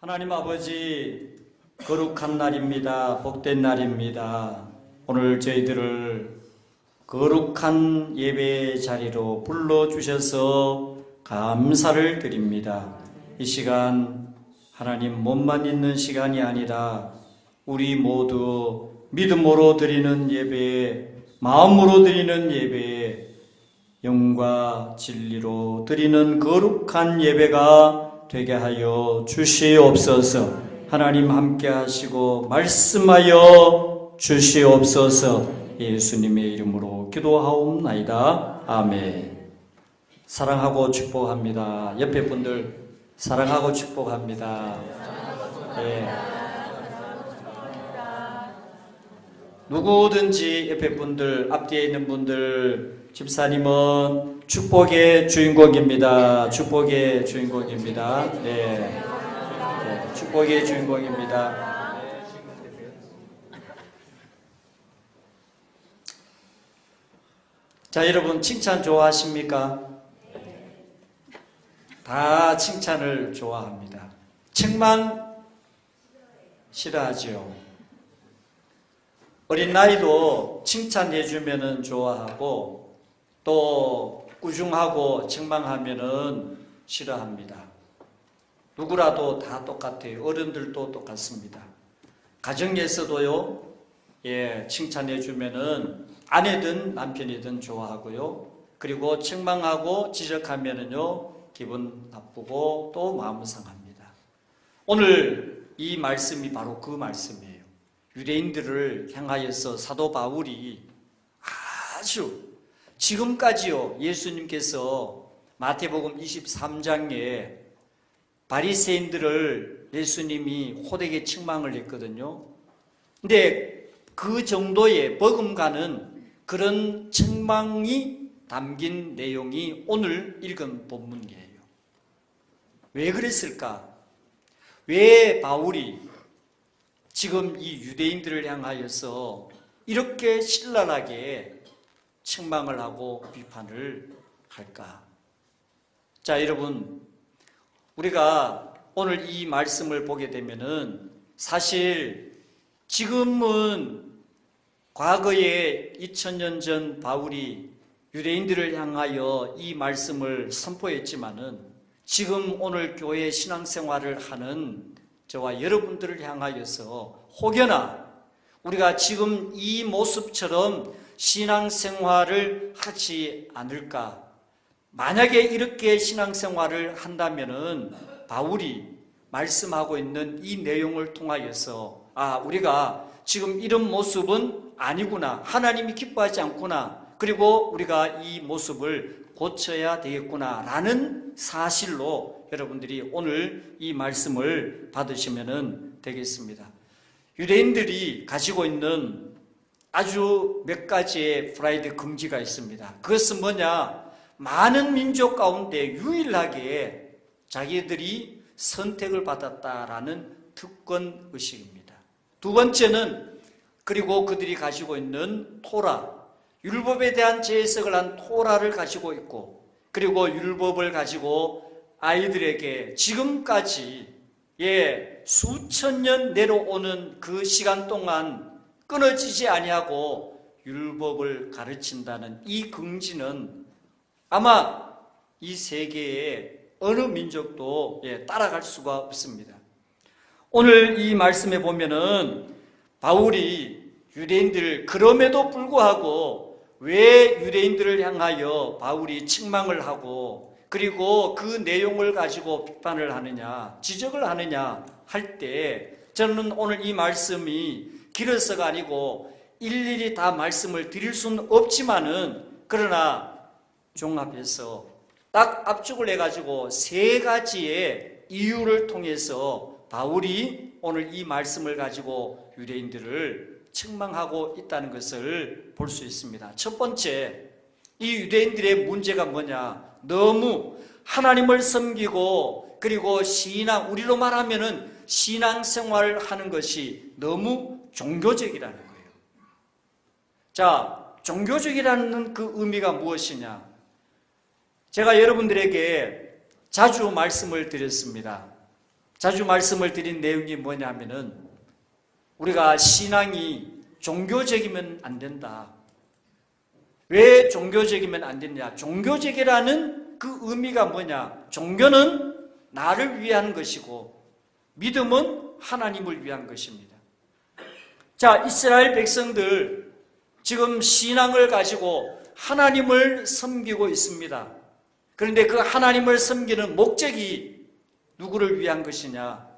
하나님 아버지, 거룩한 날입니다. 복된 날입니다. 오늘 저희들을 거룩한 예배 자리로 불러주셔서 감사를 드립니다. 이 시간 하나님 몸만 있는 시간이 아니라 우리 모두 믿음으로 드리는 예배, 마음으로 드리는 예배, 영과 진리로 드리는 거룩한 예배가 되게 하여 주시옵소서. 하나님 함께 하시고 말씀하여 주시옵소서. 예수님의 이름으로 기도하옵나이다. 아멘. 사랑하고 축복합니다. 옆에 분들 사랑하고 축복합니다. 네. 누구든지 옆에 분들, 앞뒤에 있는 분들, 집사님은 축복의 주인공입니다. 축복의 주인공입니다. 네. 축복의 주인공입니다. 자, 여러분 칭찬 좋아하십니까? 다 칭찬을 좋아합니다. 책망 싫어하죠. 어린 나이도 칭찬해주면 좋아하고 또 꾸중하고 책망하면 싫어합니다. 누구라도 다 똑같아요. 어른들도 똑같습니다. 가정에서도요, 칭찬해주면 아내든 남편이든 좋아하고요. 그리고 책망하고 지적하면요, 기분 나쁘고 또 마음 상합니다. 오늘 이 말씀이 바로 그 말씀이에요. 유대인들을 향하여서 사도 바울이 아주 지금까지요, 예수님께서 마태복음 23장에 바리새인들을 예수님이 호되게 책망을 했거든요. 근데 그 정도의 버금가는 그런 책망이 담긴 내용이 오늘 읽은 본문이에요. 왜 그랬을까? 왜 바울이 지금 이 유대인들을 향하여서 이렇게 신랄하게 책망을 하고 비판을 할까? 자, 여러분, 우리가 오늘 이 말씀을 보게 되면은 사실 지금은 과거에 2000년 전 바울이 유대인들을 향하여 이 말씀을 선포했지만은 지금 오늘 교회 신앙생활을 하는 저와 여러분들을 향하여서 혹여나 우리가 지금 이 모습처럼 신앙생활을 하지 않을까? 만약에 이렇게 신앙생활을 한다면은 바울이 말씀하고 있는 이 내용을 통하여서 우리가 지금 이런 모습은 아니구나. 하나님이 기뻐하지 않구나. 그리고 우리가 이 모습을 고쳐야 되겠구나 라는 사실로 여러분들이 오늘 이 말씀을 받으시면 되겠습니다. 유대인들이 가지고 있는 아주 몇 가지의 프라이드 금기가 있습니다. 그것은 뭐냐? 많은 민족 가운데 유일하게 자기들이 선택을 받았다라는 특권의식입니다. 두 번째는 그리고 그들이 가지고 있는 토라, 율법에 대한 재해석을 한 토라를 가지고 있고 그리고 율법을 가지고 아이들에게 지금까지 수천 년 내려오는 그 시간 동안 끊어지지 아니하고 율법을 가르친다는 이 긍지는 아마 이 세계의 어느 민족도 따라갈 수가 없습니다. 오늘 이 말씀에 보면은 바울이 유대인들 그럼에도 불구하고 왜 유대인들을 향하여 바울이 책망을 하고 그리고 그 내용을 가지고 비판을 하느냐, 지적을 하느냐 할 때 저는 오늘 이 말씀이 길어서가 아니고 일일이 다 말씀을 드릴 수는 없지만은 그러나 종합해서 딱 압축을 해가지고 세 가지의 이유를 통해서 바울이 오늘 이 말씀을 가지고 유대인들을 책망하고 있다는 것을 볼 수 있습니다. 첫 번째, 이 유대인들의 문제가 뭐냐? 너무 하나님을 섬기고 그리고 우리로 말하면은 신앙생활을 하는 것이 너무 종교적이라는 거예요. 자, 종교적이라는 그 의미가 무엇이냐? 제가 여러분들에게 자주 말씀을 드렸습니다. 자주 말씀을 드린 내용이 뭐냐면은 우리가 신앙이 종교적이면 안 된다. 왜 종교적이면 안 되냐? 종교적이라는 그 의미가 뭐냐? 종교는 나를 위한 것이고 믿음은 하나님을 위한 것입니다. 자, 이스라엘 백성들 지금 신앙을 가지고 하나님을 섬기고 있습니다. 그런데 그 하나님을 섬기는 목적이 누구를 위한 것이냐?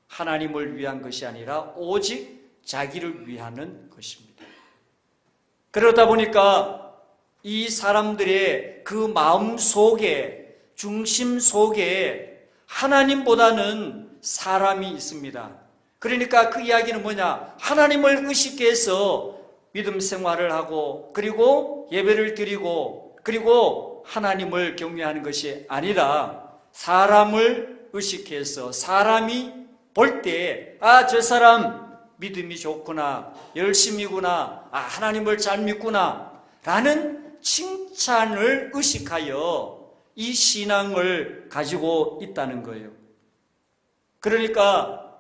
하나님을 위한 것이 아니라 오직 자기를 위하는 것입니다. 그러다 보니까 이 사람들의 그 마음 속에, 중심 속에 하나님보다는 사람이 있습니다. 그러니까 그 이야기는 뭐냐? 하나님을 의식해서 믿음 생활을 하고 그리고 예배를 드리고 그리고 하나님을 경외하는 것이 아니라 사람을 의식해서 사람이 볼 때 저 사람 믿음이 좋구나, 열심이구나, 하나님을 잘 믿구나 라는 칭찬을 의식하여 이 신앙을 가지고 있다는 거예요. 그러니까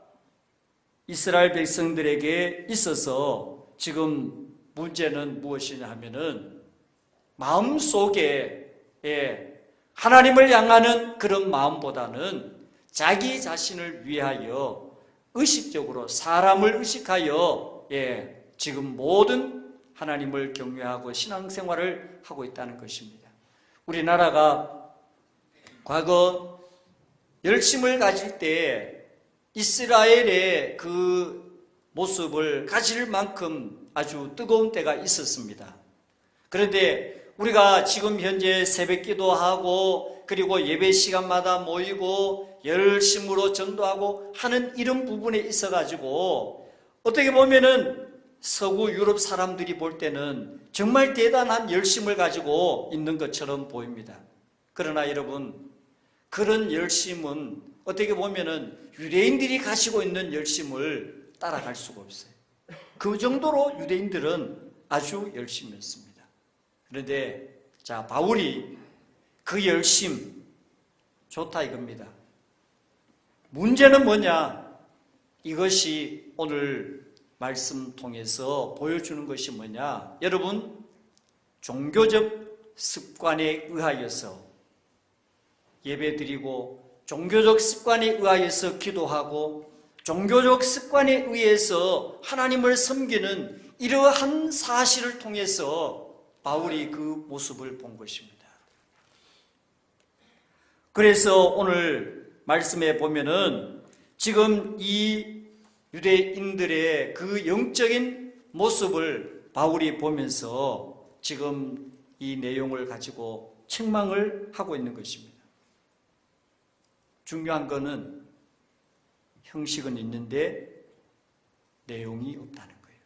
이스라엘 백성들에게 있어서 지금 문제는 무엇이냐 하면은 마음속에 하나님을 향하는 그런 마음보다는 자기 자신을 위하여 의식적으로 사람을 의식하여 지금 모든 하나님을 경외하고 신앙생활을 하고 있다는 것입니다. 우리나라가 과거 열심을 가질 때 이스라엘의 그 모습을 가질 만큼 아주 뜨거운 때가 있었습니다. 그런데 우리가 지금 현재 새벽 기도하고 그리고 예배 시간마다 모이고 열심으로 전도하고 하는 이런 부분에 있어가지고 어떻게 보면은 서구 유럽 사람들이 볼 때는 정말 대단한 열심을 가지고 있는 것처럼 보입니다. 그러나 여러분, 그런 열심은 어떻게 보면은 유대인들이 가지고 있는 열심을 따라갈 수가 없어요. 그 정도로 유대인들은 아주 열심이었습니다. 그런데 바울이 그 열심 좋다 이겁니다. 문제는 뭐냐? 이것이 오늘 말씀 통해서 보여주는 것이 뭐냐? 여러분, 종교적 습관에 의하여서 예배드리고 종교적 습관에 의하여서 기도하고 종교적 습관에 의해서 하나님을 섬기는 이러한 사실을 통해서 바울이 그 모습을 본 것입니다. 그래서 오늘 말씀에 보면은 지금 이 유대인들의 그 영적인 모습을 바울이 보면서 지금 이 내용을 가지고 책망을 하고 있는 것입니다. 중요한 것은 형식은 있는데 내용이 없다는 거예요.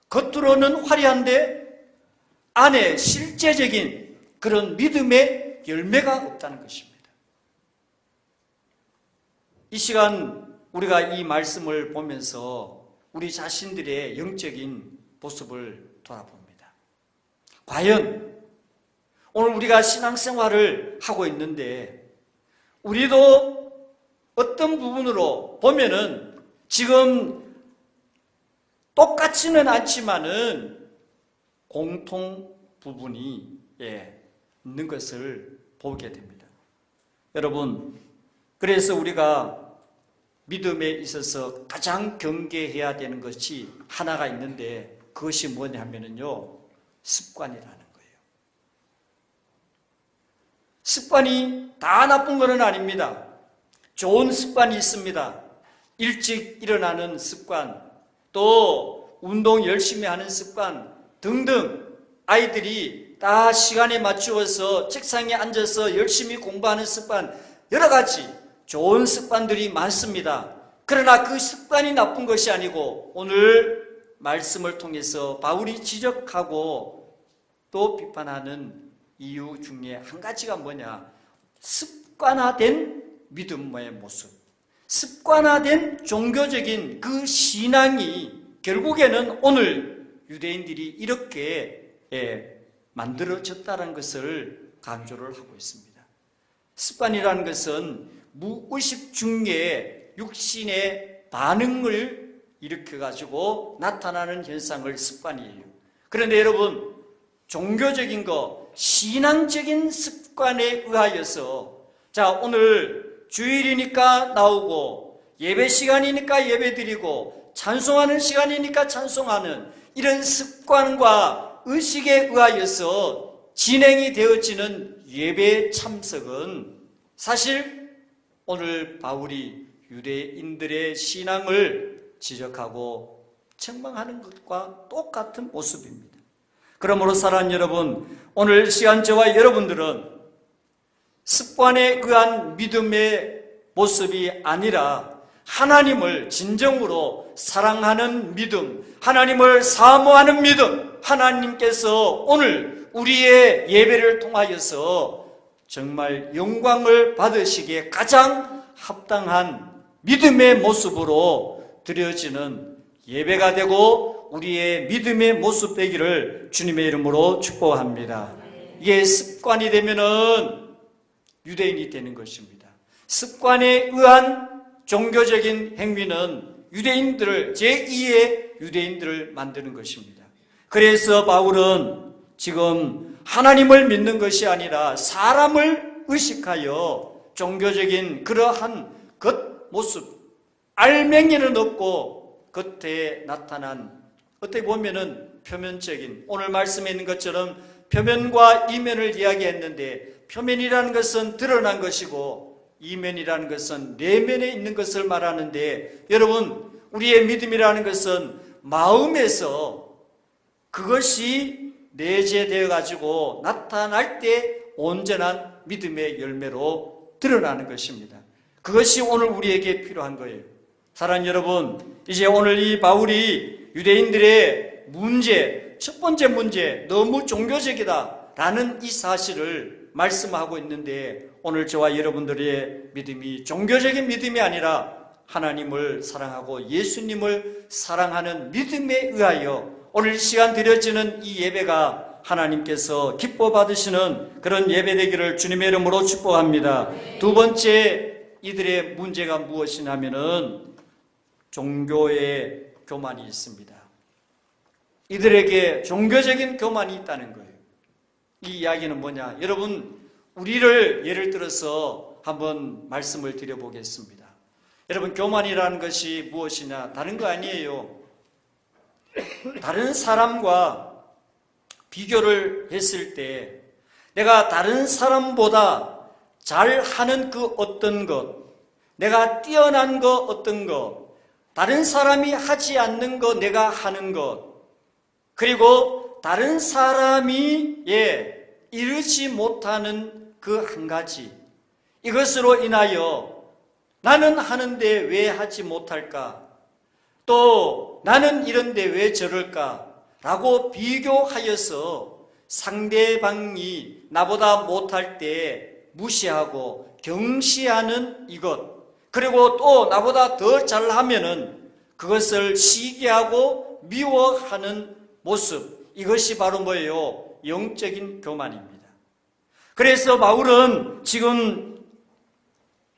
겉으로는 화려한데 안에 실제적인 그런 믿음의 열매가 없다는 것입니다. 이 시간 우리가 이 말씀을 보면서 우리 자신들의 영적인 모습을 돌아봅니다. 과연 오늘 우리가 신앙생활을 하고 있는데 우리도 어떤 부분으로 보면은 지금 똑같지는 않지만은 공통 부분이 있는 것을 보게 됩니다. 여러분, 그래서 우리가 믿음에 있어서 가장 경계해야 되는 것이 하나가 있는데 그것이 뭐냐 하면은요, 습관이라는 거예요. 습관이 다 나쁜 것은 아닙니다. 좋은 습관이 있습니다. 일찍 일어나는 습관, 또 운동 열심히 하는 습관 등등 아이들이 다 시간에 맞추어서 책상에 앉아서 열심히 공부하는 습관, 여러 가지 좋은 습관들이 많습니다. 그러나 그 습관이 나쁜 것이 아니고 오늘 말씀을 통해서 바울이 지적하고 또 비판하는 이유 중에 한 가지가 뭐냐? 습관화된 믿음의 모습, 습관화된 종교적인 그 신앙이 결국에는 오늘 유대인들이 이렇게 만들어졌다는 것을 강조를 하고 있습니다. 습관이라는 것은 무의식 중에 육신의 반응을 일으켜가지고 나타나는 현상을 습관이에요. 그런데 여러분, 종교적인 거, 신앙적인 습관에 의하여서 자, 오늘 주일이니까 나오고 예배 시간이니까 예배 드리고 찬송하는 시간이니까 찬송하는 이런 습관과 의식에 의하여서 진행이 되어지는 예배 참석은 사실 오늘 바울이 유대인들의 신앙을 지적하고 책망하는 것과 똑같은 모습입니다. 그러므로 사랑하는 여러분, 오늘 시간 저와 여러분들은 습관에 의한 믿음의 모습이 아니라 하나님을 진정으로 사랑하는 믿음, 하나님을 사모하는 믿음, 하나님께서 오늘 우리의 예배를 통하여서 정말 영광을 받으시기에 가장 합당한 믿음의 모습으로 드려지는 예배가 되고 우리의 믿음의 모습 되기를 주님의 이름으로 축복합니다. 이게 습관이 되면은 유대인이 되는 것입니다. 습관에 의한 종교적인 행위는 유대인들을, 제2의 유대인들을 만드는 것입니다. 그래서 바울은 지금 하나님을 믿는 것이 아니라 사람을 의식하여 종교적인 그러한 겉모습, 알맹이는 없고 겉에 나타난, 어떻게 보면은 표면적인, 오늘 말씀에 있는 것처럼 표면과 이면을 이야기했는데 표면이라는 것은 드러난 것이고 이면이라는 것은 내면에 있는 것을 말하는데, 여러분, 우리의 믿음이라는 것은 마음에서 그것이 내재되어 가지고 나타날 때 온전한 믿음의 열매로 드러나는 것입니다. 그것이 오늘 우리에게 필요한 거예요. 사랑하는 여러분, 이제 오늘 이 바울이 유대인들의 문제, 첫 번째 문제, 너무 종교적이다 라는 이 사실을 말씀하고 있는데, 오늘 저와 여러분들의 믿음이 종교적인 믿음이 아니라 하나님을 사랑하고 예수님을 사랑하는 믿음에 의하여 오늘 시간 드려지는 이 예배가 하나님께서 기뻐 받으시는 그런 예배 되기를 주님의 이름으로 축복합니다. 두 번째, 이들의 문제가 무엇이냐면은 종교의 교만이 있습니다. 이들에게 종교적인 교만이 있다는 거예요. 이 이야기는 뭐냐? 여러분, 우리를 예를 들어서 한번 말씀을 드려보겠습니다. 여러분, 교만이라는 것이 무엇이냐? 다른 거 아니에요. 다른 사람과 비교를 했을 때 내가 다른 사람보다 잘하는 그 어떤 것, 내가 뛰어난 거 어떤 것, 다른 사람이 하지 않는 거 내가 하는 것, 그리고 다른 사람이 이르지 못하는 그 한 가지, 이것으로 인하여 나는 하는데 왜 하지 못할까? 또 나는 이런데 왜 저럴까? 라고 비교하여서 상대방이 나보다 못할 때 무시하고 경시하는 이것, 그리고 또 나보다 더 잘하면은 그것을 시기하고 미워하는 모습, 이것이 바로 뭐예요? 영적인 교만입니다. 그래서 바울은 지금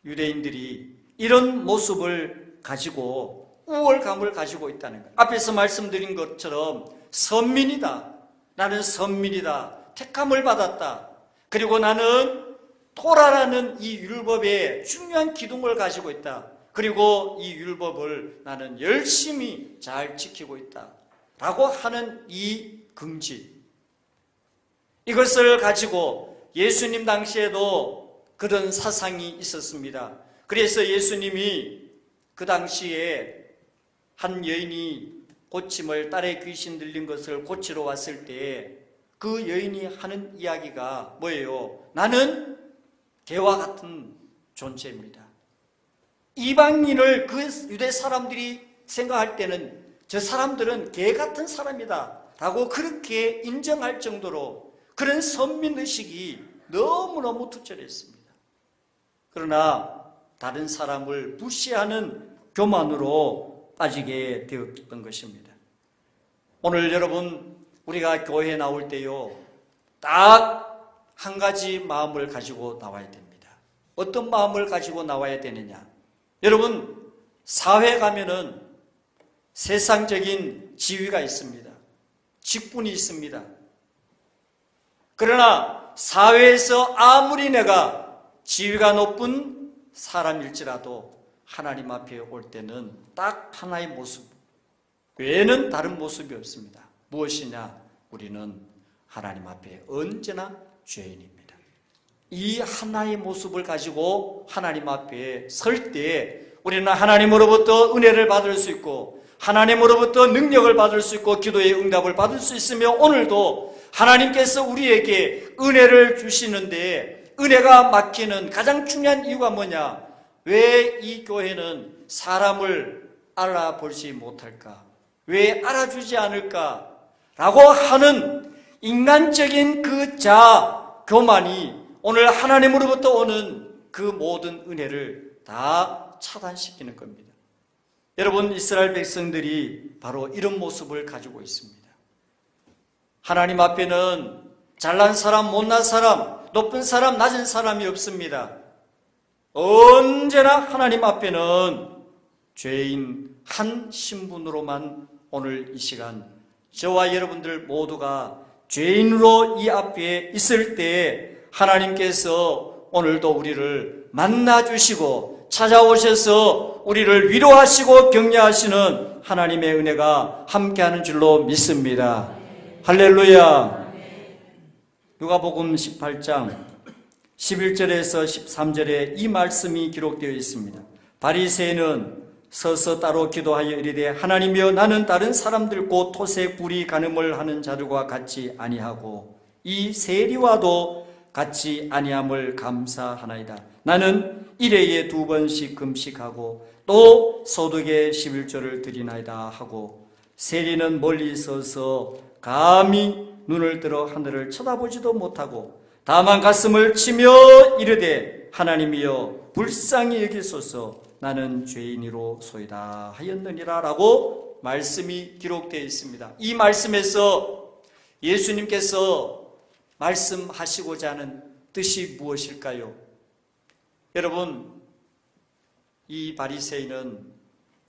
유대인들이 이런 모습을 가지고 우월감을 가지고 있다는 거예요. 앞에서 말씀드린 것처럼 선민이다. 나는 선민이다. 택함을 받았다. 그리고 나는 토라라는 이 율법의 중요한 기둥을 가지고 있다. 그리고 이 율법을 나는 열심히 잘 지키고 있다. 라고 하는 이 긍지, 이것을 가지고 예수님 당시에도 그런 사상이 있었습니다. 그래서 예수님이 그 당시에 한 여인이 고침을, 딸의 귀신 들린 것을 고치러 왔을 때 그 여인이 하는 이야기가 뭐예요? 나는 개와 같은 존재입니다. 이방인을 그 유대 사람들이 생각할 때는 저 사람들은 개 같은 사람이다 라고 그렇게 인정할 정도로 그런 선민의식이 너무너무 투철했습니다. 그러나 다른 사람을 무시하는 교만으로 빠지게 되었던 것입니다. 오늘 여러분, 우리가 교회에 나올 때요, 딱 한 가지 마음을 가지고 나와야 됩니다. 어떤 마음을 가지고 나와야 되느냐? 여러분, 사회 가면은 세상적인 지위가 있습니다. 직분이 있습니다. 그러나 사회에서 아무리 내가 지위가 높은 사람일지라도 하나님 앞에 올 때는 딱 하나의 모습 외에는 다른 모습이 없습니다. 무엇이냐? 우리는 하나님 앞에 언제나 죄인입니다. 이 하나의 모습을 가지고 하나님 앞에 설 때 우리는 하나님으로부터 은혜를 받을 수 있고 하나님으로부터 능력을 받을 수 있고 기도의 응답을 받을 수 있으며 오늘도 하나님께서 우리에게 은혜를 주시는데 은혜가 막히는 가장 중요한 이유가 뭐냐? 왜 이 교회는 사람을 알아보지 못할까? 왜 알아주지 않을까? 라고 하는 인간적인 그 교만이 오늘 하나님으로부터 오는 그 모든 은혜를 다 차단시키는 겁니다. 여러분, 이스라엘 백성들이 바로 이런 모습을 가지고 있습니다. 하나님 앞에는 잘난 사람, 못난 사람, 높은 사람, 낮은 사람이 없습니다. 언제나 하나님 앞에는 죄인 한 신분으로만 오늘 이 시간 저와 여러분들 모두가 죄인으로 이 앞에 있을 때 하나님께서 오늘도 우리를 만나주시고 찾아오셔서 우리를 위로하시고 격려하시는 하나님의 은혜가 함께하는 줄로 믿습니다. 할렐루야. 누가복음 18장 11절에서 13절에 이 말씀이 기록되어 있습니다. 바리새인은 서서 따로 기도하여 이르되 하나님이여 나는 다른 사람들 곧 토색 불이 간음을 하는 자들과 같이 아니하고 이 세리와도 같이 아니함을 감사하나이다. 나는 일회에 2번씩 금식하고 또 소득의 11조를 드리나이다 하고 세리는 멀리 서서 감히 눈을 들어 하늘을 쳐다보지도 못하고 다만 가슴을 치며 이르되 하나님이여 불쌍히 여기소서 나는 죄인이로소이다 하였느니라 라고 말씀이 기록되어 있습니다. 이 말씀에서 예수님께서 말씀하시고자 하는 뜻이 무엇일까요? 여러분, 이 바리새인은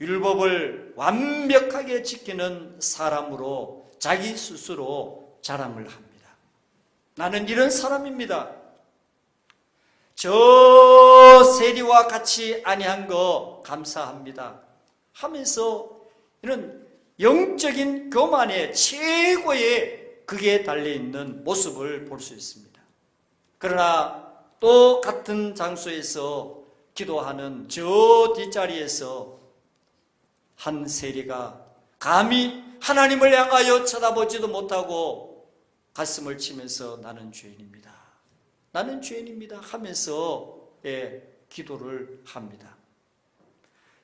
율법을 완벽하게 지키는 사람으로 자기 스스로 자랑을 합니다. 나는 이런 사람입니다. 저 세리와 같이 아니한 거 감사합니다 하면서 이런 영적인 교만의 최고의 극에 달려있는 모습을 볼 수 있습니다. 그러나 또 같은 장소에서 기도하는 저 뒷자리에서 한 세리가 감히 하나님을 향하여 쳐다보지도 못하고 가슴을 치면서 나는 죄인입니다. 나는 죄인입니다 하면서 기도를 합니다.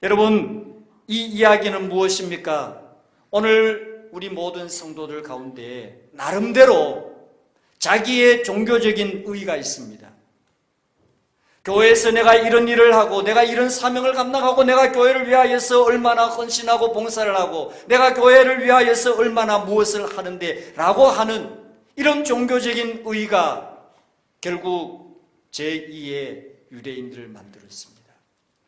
여러분, 이 이야기는 무엇입니까? 오늘 우리 모든 성도들 가운데 나름대로 자기의 종교적인 의의가 있습니다. 교회에서 내가 이런 일을 하고 내가 이런 사명을 감당하고 내가 교회를 위하여서 얼마나 헌신하고 봉사를 하고 내가 교회를 위하여서 얼마나 무엇을 하는데 라고 하는 이런 종교적인 의의가 결국 제2의 유대인들을 만들었습니다.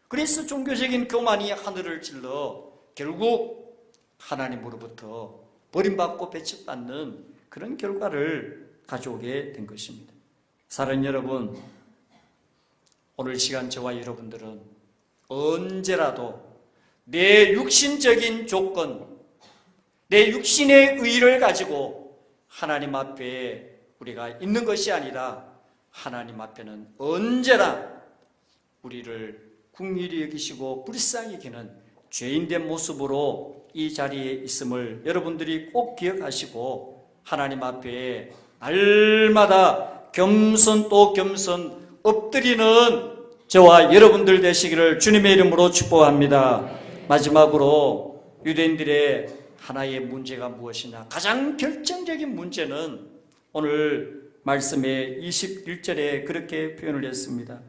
그래서 종교적인 교만이 하늘을 찔러 결국 하나님으로부터 버림받고 배척받는 그런 결과를 가져오게 된 것입니다. 사랑하는 여러분, 오늘 시간 저와 여러분들은 언제라도 내 육신적인 조건, 내 육신의 의의를 가지고 하나님 앞에 우리가 있는 것이 아니라 하나님 앞에는 언제나 우리를 긍휼히 여기시고 불쌍히 여기는 죄인된 모습으로 이 자리에 있음을 여러분들이 꼭 기억하시고 하나님 앞에 날마다 겸손 또 겸손 엎드리는 저와 여러분들 되시기를 주님의 이름으로 축복합니다. 마지막으로 유대인들의 하나의 문제가 무엇이냐? 가장 결정적인 문제는 오늘 말씀의 21절에 그렇게 표현을 했습니다.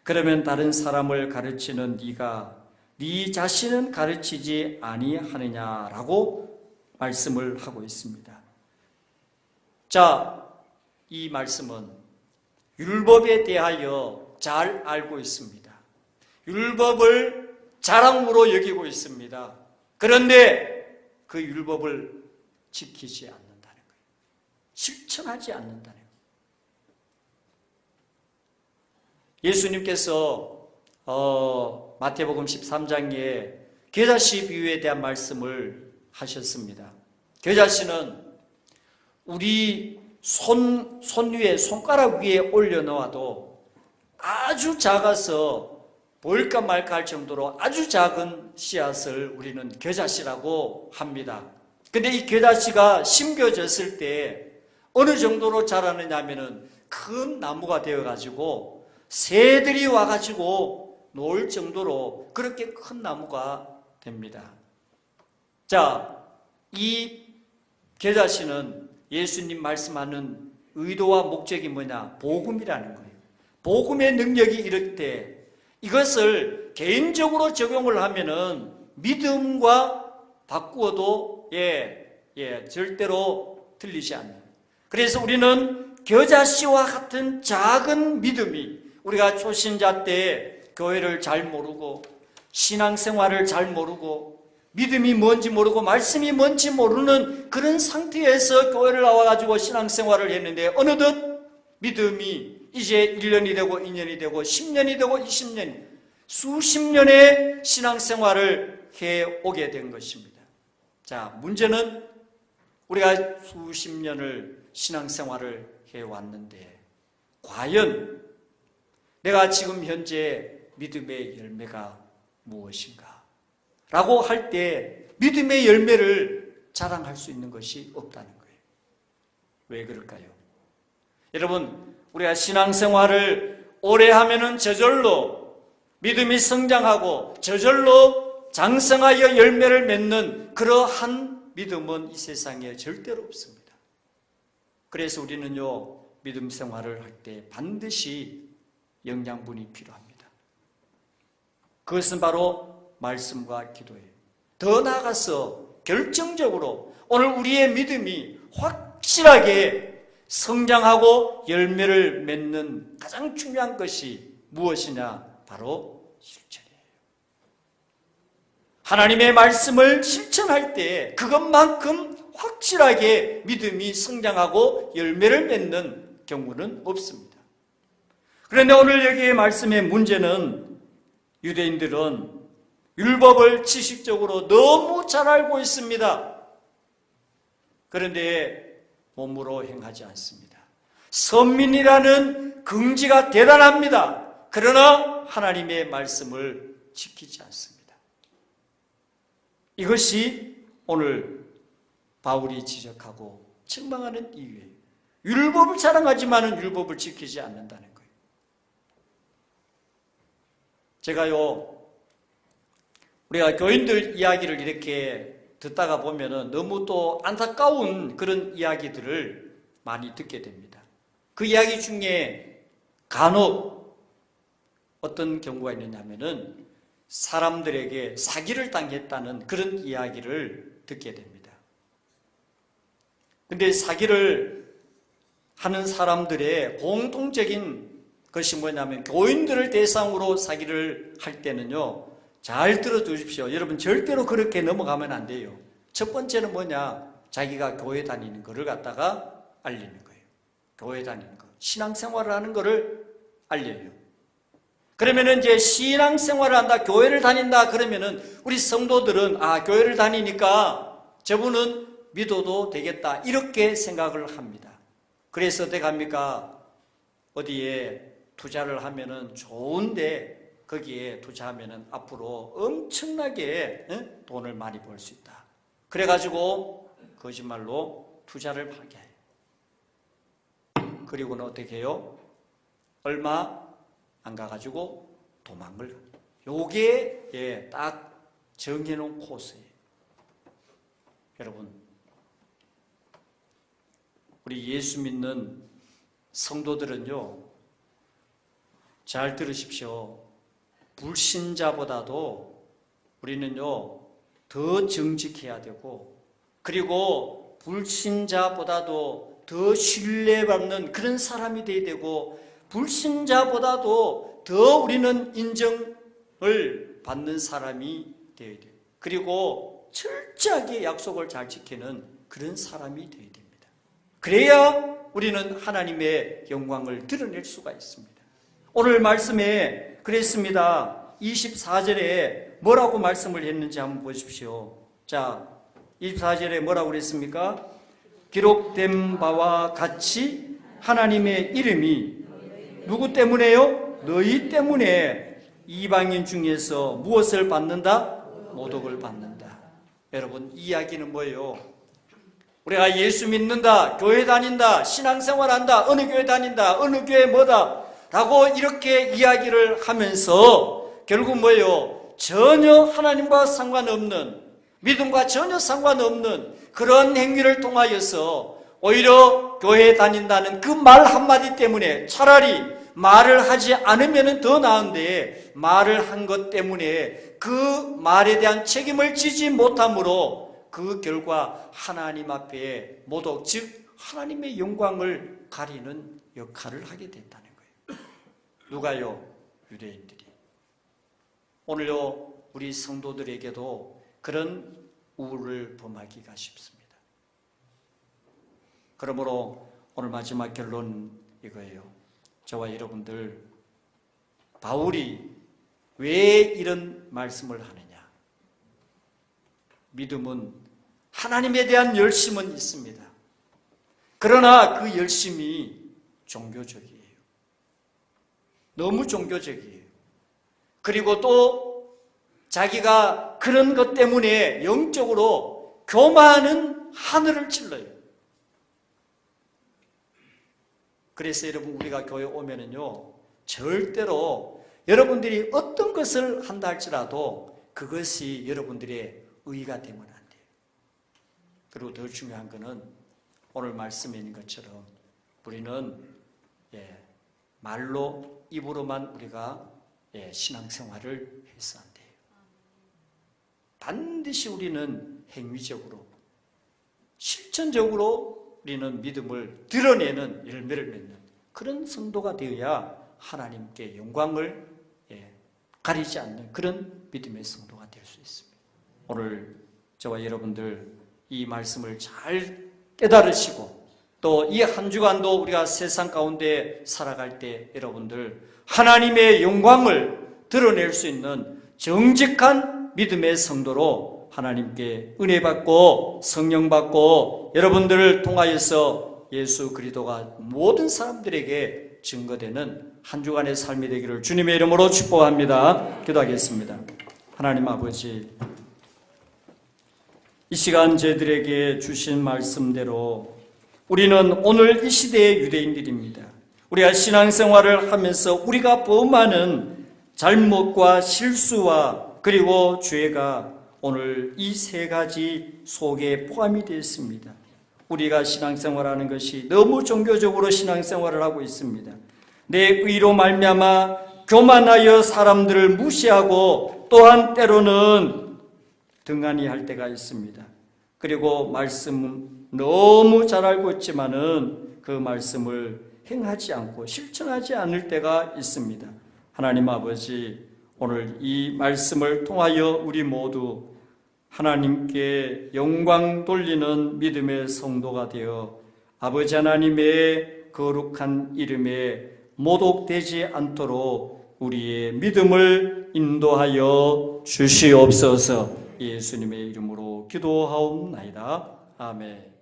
그러면 다른 사람을 가르치는 네가 네 자신은 가르치지 아니하느냐라고 말씀을 하고 있습니다. 자, 이 말씀은 율법에 대하여 잘 알고 있습니다. 율법을 자랑으로 여기고 있습니다. 그런데 그 율법을 지키지 않는다는 거예요. 실천하지 않는다는 거예요. 예수님께서 마태복음 13장에 겨자씨 비유에 대한 말씀을 하셨습니다. 겨자씨는 우리 손 위에, 손가락 위에 올려놓아도 아주 작아서 보일까 말까 할 정도로 아주 작은 씨앗을 우리는 겨자씨라고 합니다. 근데 이 겨자씨가 심겨졌을 때 어느 정도로 자라느냐 하면은 큰 나무가 되어가지고 새들이 와가지고 놓을 정도로 그렇게 큰 나무가 됩니다. 자, 이 겨자씨는 예수님 말씀하는 의도와 목적이 뭐냐? 복음이라는 거예요. 복음의 능력이 이럴 때 이것을 개인적으로 적용을 하면은 믿음과 바꾸어도 절대로 틀리지 않는. 그래서 우리는 겨자씨와 같은 작은 믿음이, 우리가 초신자 때 교회를 잘 모르고 신앙생활을 잘 모르고 믿음이 뭔지 모르고 말씀이 뭔지 모르는 그런 상태에서 교회를 나와가지고 신앙생활을 했는데 어느덧 믿음이 이제 1년이 되고 2년이 되고 10년이 되고 20년, 수십 년의 신앙생활을 해오게 된 것입니다. 자, 문제는 우리가 수십 년을 신앙생활을 해왔는데 과연 내가 지금 현재 믿음의 열매가 무엇인가? 라고 할 때 믿음의 열매를 자랑할 수 있는 것이 없다는 거예요. 왜 그럴까요? 여러분, 우리가 신앙생활을 오래 하면은 저절로 믿음이 성장하고 저절로 장성하여 열매를 맺는 그러한 믿음은 이 세상에 절대로 없습니다. 그래서 우리는요, 믿음 생활을 할 때 반드시 영양분이 필요합니다. 그것은 바로 말씀과 기도예요. 더 나아가서 결정적으로 오늘 우리의 믿음이 확실하게 성장하고 열매를 맺는 가장 중요한 것이 무엇이냐? 바로 실천이에요. 하나님의 말씀을 실천할 때 그것만큼 확실하게 믿음이 성장하고 열매를 맺는 경우는 없습니다. 그런데 오늘 여기의 말씀의 문제는 유대인들은 율법을 지식적으로 너무 잘 알고 있습니다. 그런데 몸으로 행하지 않습니다. 선민이라는 긍지가 대단합니다. 그러나 하나님의 말씀을 지키지 않습니다. 이것이 오늘 바울이 지적하고 책망하는 이유예요. 율법을 자랑하지만은 율법을 지키지 않는다는 거예요. 제가요, 우리가 교인들 이야기를 이렇게 듣다가 보면은 너무 또 안타까운 그런 이야기들을 많이 듣게 됩니다. 그 이야기 중에 간혹 어떤 경우가 있느냐면은 사람들에게 사기를 당했다는 그런 이야기를 듣게 됩니다. 근데 사기를 하는 사람들의 공통적인 것이 뭐냐면 교인들을 대상으로 사기를 할 때는요, 잘 들어두십시오. 여러분 절대로 그렇게 넘어가면 안 돼요. 첫 번째는 뭐냐? 자기가 교회 다니는 거를 갖다가 알리는 거예요. 교회 다니는 거. 신앙생활을 하는 거를 알려요. 그러면은 이제 신앙생활을 한다, 교회를 다닌다 그러면은 우리 성도들은 교회를 다니니까 저분은 믿어도 되겠다 이렇게 생각을 합니다. 그래서 어떻게 합니까? 어디에 투자를 하면은 좋은데 거기에 투자하면은 앞으로 엄청나게 돈을 많이 벌 수 있다. 그래가지고 거짓말로 투자를 하게 해요. 그리고는 어떻게 해요? 얼마 안 가가지고 도망을. 요게 딱 정해놓은 코스예요. 여러분, 우리 예수 믿는 성도들은요, 잘 들으십시오. 불신자보다도 우리는요, 더 정직해야 되고, 그리고 불신자보다도 더 신뢰받는 그런 사람이 돼야 되고, 불신자보다도 더 우리는 인정을 받는 사람이 되어야 돼요. 그리고 철저하게 약속을 잘 지키는 그런 사람이 되어야 됩니다. 그래야 우리는 하나님의 영광을 드러낼 수가 있습니다. 오늘 말씀에 그랬습니다. 24절에 뭐라고 말씀을 했는지 한번 보십시오. 자, 24절에 뭐라고 그랬습니까? 기록된 바와 같이 하나님의 이름이 누구 때문에요? 너희 때문에 이방인 중에서 무엇을 받는다? 모독을 받는다. 여러분, 이 이야기는 뭐예요? 우리가 예수 믿는다, 교회 다닌다, 신앙생활한다, 어느 교회 다닌다, 어느 교회 뭐다 라고 이렇게 이야기를 하면서 결국 뭐예요? 전혀 하나님과 상관없는, 믿음과 전혀 상관없는 그런 행위를 통하여서 오히려 교회에 다닌다는 그 말 한마디 때문에 차라리 말을 하지 않으면 더 나은데 말을 한 것 때문에 그 말에 대한 책임을 지지 못함으로 그 결과 하나님 앞에 모독, 즉 하나님의 영광을 가리는 역할을 하게 된다는 거예요. 누가요? 유대인들이. 오늘요 우리 성도들에게도 그런 우를 범하기가 쉽습니다. 그러므로 오늘 마지막 결론 이거예요. 저와 여러분들, 바울이 왜 이런 말씀을 하느냐? 믿음은 하나님에 대한 열심은 있습니다. 그러나 그 열심이 종교적이에요. 너무 종교적이에요. 그리고 또 자기가 그런 것 때문에 영적으로 교만은 하늘을 찔러요. 그래서 여러분, 우리가 교회 오면은요, 절대로 여러분들이 어떤 것을 한다 할지라도 그것이 여러분들의 의가 되면 안 돼요. 그리고 더 중요한 것은 오늘 말씀에 있는 것처럼 우리는 말로, 입으로만 우리가 신앙생활을 해서 안 돼요. 반드시 우리는 행위적으로, 실천적으로 우리는 믿음을 드러내는 열매를 맺는 그런 성도가 되어야 하나님께 영광을 가리지 않는 그런 믿음의 성도가 될 수 있습니다. 오늘 저와 여러분들 이 말씀을 잘 깨달으시고 또 이 한 주간도 우리가 세상 가운데 살아갈 때 여러분들 하나님의 영광을 드러낼 수 있는 정직한 믿음의 성도로 하나님께 은혜 받고 성령 받고 여러분들을 통하여서 예수 그리스도가 모든 사람들에게 증거되는 한 주간의 삶이 되기를 주님의 이름으로 축복합니다. 기도하겠습니다. 하나님 아버지, 이 시간 저희들에게 주신 말씀대로 우리는 오늘 이 시대의 유대인들입니다. 우리가 신앙생활을 하면서 우리가 범하는 잘못과 실수와 그리고 죄가 오늘 이 세 가지 속에 포함이 되어 있습니다. 우리가 신앙생활하는 것이 너무 종교적으로 신앙생활을 하고 있습니다. 내 의로 말미암아 교만하여 사람들을 무시하고 또한 때로는 등한히 할 때가 있습니다. 그리고 말씀은 너무 잘 알고 있지만은 그 말씀을 행하지 않고 실천하지 않을 때가 있습니다. 하나님 아버지, 오늘 이 말씀을 통하여 우리 모두 하나님께 영광 돌리는 믿음의 성도가 되어 아버지 하나님의 거룩한 이름에 모독되지 않도록 우리의 믿음을 인도하여 주시옵소서. 예수님의 이름으로 기도하옵나이다. 아멘.